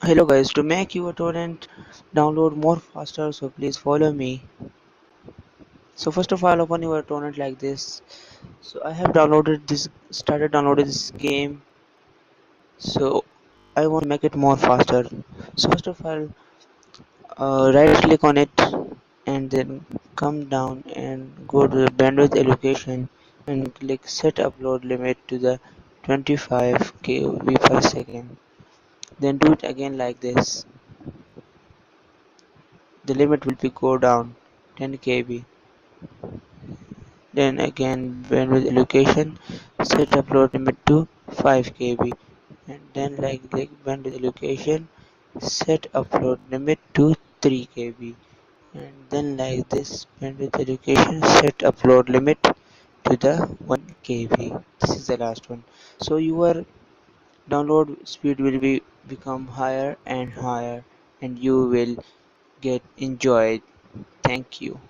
Hello guys, to make your torrent download more faster, so please follow me. So first of all, open your torrent like this. So I have started downloading this game. So I want to make it more faster. So first of all, right click on it and then come down and go to the bandwidth allocation and click set upload limit to the 25 kb per second. Then do it again like this. The limit will be go down 10 kb. Then again bandwidth allocation, set upload limit to 5 kb, and then like bandwidth allocation, set upload limit to 3 kb, and then like this bandwidth allocation, set upload limit to the 1 kb. This is the last one. So your download speed will become higher and higher, and you will get enjoyed. Thank you.